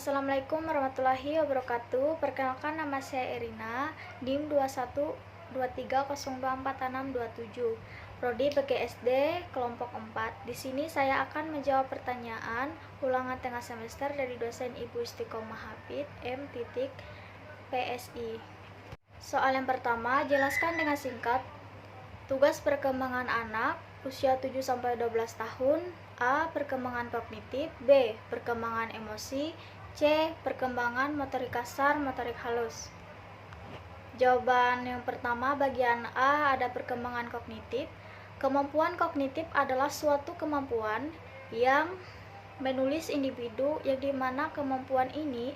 Assalamualaikum warahmatullahi wabarakatuh. Perkenalkan, nama saya Erina, NIM 2123024627, Prodi PGSD kelompok 4. Di sini saya akan menjawab pertanyaan ulangan tengah semester dari dosen Ibu Istiqomah Hafid M. PSI. Soal yang pertama, jelaskan dengan singkat tugas perkembangan anak usia 7-12 tahun. A. Perkembangan kognitif. B. Perkembangan emosi. C. Perkembangan motorik kasar, motorik halus. Jawaban yang pertama, bagian A, ada perkembangan kognitif. Kemampuan kognitif adalah suatu kemampuan yang menulis individu, yang dimana kemampuan ini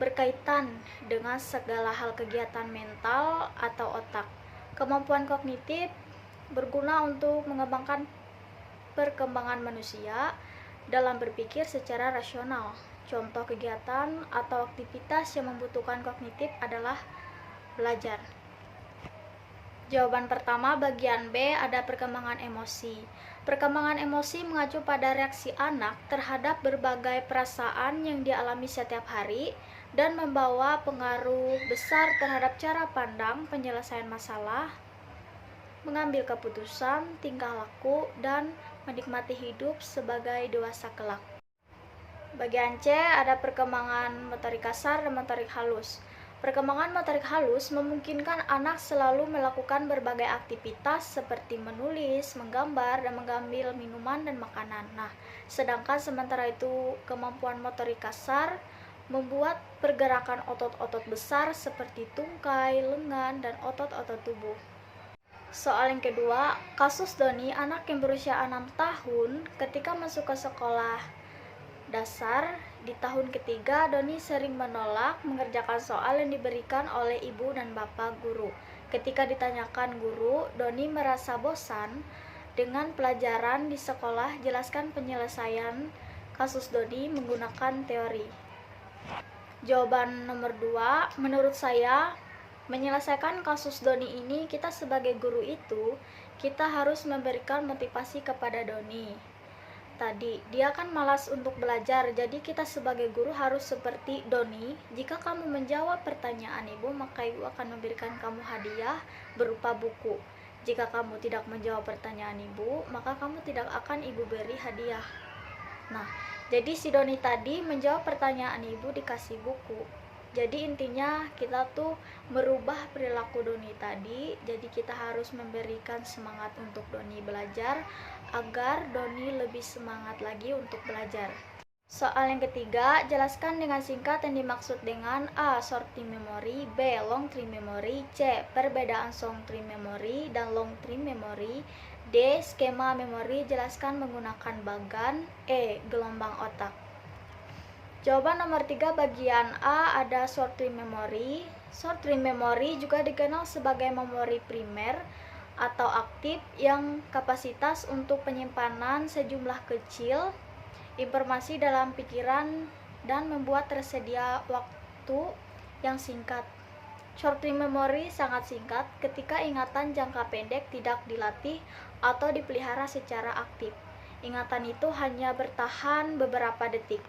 berkaitan dengan segala hal kegiatan mental atau otak. Kemampuan kognitif berguna untuk mengembangkan perkembangan manusia dalam berpikir secara rasional. Contoh kegiatan atau aktivitas yang membutuhkan kognitif adalah belajar. Jawaban pertama, bagian B, ada perkembangan emosi. Perkembangan emosi mengacu pada reaksi anak terhadap berbagai perasaan yang dialami setiap hari dan membawa pengaruh besar terhadap cara pandang, penyelesaian masalah, mengambil keputusan, tingkah laku, dan menikmati hidup sebagai dewasa kelak. Bagian C, ada perkembangan motorik kasar dan motorik halus. Perkembangan motorik halus memungkinkan anak selalu melakukan berbagai aktivitas seperti menulis, menggambar, dan mengambil minuman dan makanan. Sedangkan sementara itu kemampuan motorik kasar membuat pergerakan otot-otot besar seperti tungkai, lengan, dan otot-otot tubuh. Soal yang kedua, kasus Doni, anak yang berusia 6 tahun, ketika masuk ke sekolah dasar di tahun ketiga, Doni sering menolak mengerjakan soal yang diberikan oleh ibu dan bapak guru. Ketika ditanyakan guru, Doni merasa bosan dengan pelajaran di sekolah. Jelaskan penyelesaian kasus Doni menggunakan teori. Jawaban nomor 2, menurut saya, menyelesaikan kasus Doni ini, kita sebagai guru itu, kita harus memberikan motivasi kepada Doni. Tadi, dia kan malas untuk belajar, jadi kita sebagai guru harus seperti Doni. Jika kamu menjawab pertanyaan ibu, maka ibu akan memberikan kamu hadiah berupa buku. Jika kamu tidak menjawab pertanyaan ibu, maka kamu tidak akan ibu beri hadiah. Jadi si Doni tadi menjawab pertanyaan ibu, dikasih buku. Jadi intinya kita tuh merubah perilaku Doni tadi. Jadi kita harus memberikan semangat untuk Doni belajar agar Doni lebih semangat lagi untuk belajar. Soal yang ketiga, jelaskan dengan singkat yang dimaksud dengan A. Short term memory, B. Long term memory, C. Perbedaan short term memory dan long term memory, D. Skema memori, jelaskan menggunakan bagan, E. Gelombang otak. Jawaban nomor 3, bagian A, ada short term memory. Short term memory juga dikenal sebagai memori primer atau aktif yang kapasitas untuk penyimpanan sejumlah kecil informasi dalam pikiran dan membuat tersedia waktu yang singkat. Short term memory sangat singkat ketika ingatan jangka pendek tidak dilatih atau dipelihara secara aktif. Ingatan itu hanya bertahan beberapa detik.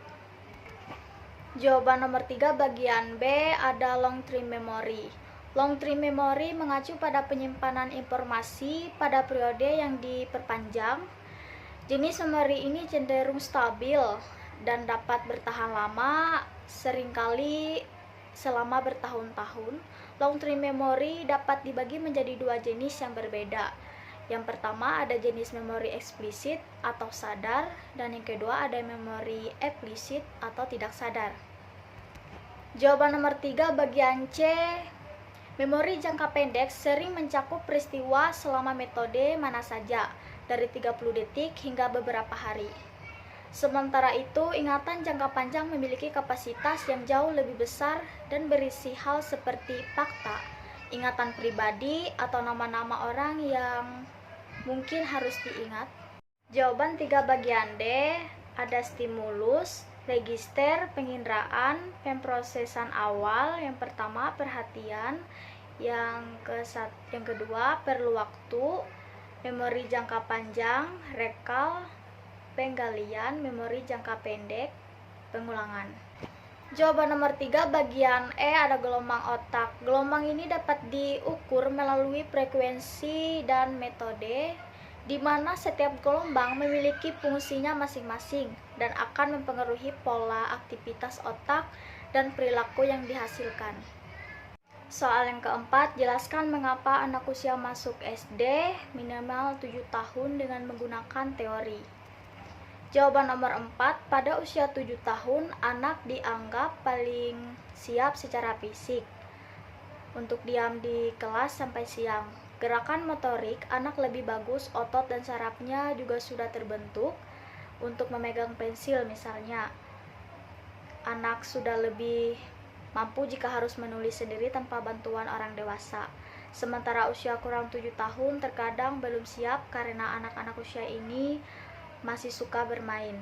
Jawaban nomor 3, bagian B, ada long term memory. Long term memory mengacu pada penyimpanan informasi pada periode yang diperpanjang. Jenis memori ini cenderung stabil dan dapat bertahan lama, seringkali selama bertahun-tahun. Long term memory dapat dibagi menjadi 2 jenis yang berbeda. Yang pertama, ada jenis memori eksplisit atau sadar, dan yang kedua ada memori implisit atau tidak sadar. Jawaban nomor 3, bagian C, memori jangka pendek sering mencakup peristiwa selama metode mana saja, dari 30 detik hingga beberapa hari. Sementara itu, ingatan jangka panjang memiliki kapasitas yang jauh lebih besar dan berisi hal seperti fakta, ingatan pribadi, atau nama-nama orang yang mungkin harus diingat. Jawaban 3, bagian D, ada stimulus, register, penginderaan, pemrosesan awal. Yang pertama, perhatian. Yang kedua, perlu waktu, memori jangka panjang, rekal, penggalian, memori jangka pendek, pengulangan. Jawaban nomor 3, bagian E, ada gelombang otak. Gelombang ini dapat diukur melalui frekuensi dan metode, di mana setiap gelombang memiliki fungsinya masing-masing dan akan mempengaruhi pola aktivitas otak dan perilaku yang dihasilkan. Soal yang keempat, jelaskan mengapa anak usia masuk SD minimal 7 tahun dengan menggunakan teori. Jawaban nomor 4, pada usia 7 tahun, anak dianggap paling siap secara fisik untuk diam di kelas sampai siang. Gerakan motorik, anak lebih bagus, otot dan sarafnya juga sudah terbentuk untuk memegang pensil misalnya. Anak sudah lebih mampu jika harus menulis sendiri tanpa bantuan orang dewasa. Sementara usia kurang 7 tahun terkadang belum siap karena anak-anak usia ini masih suka bermain.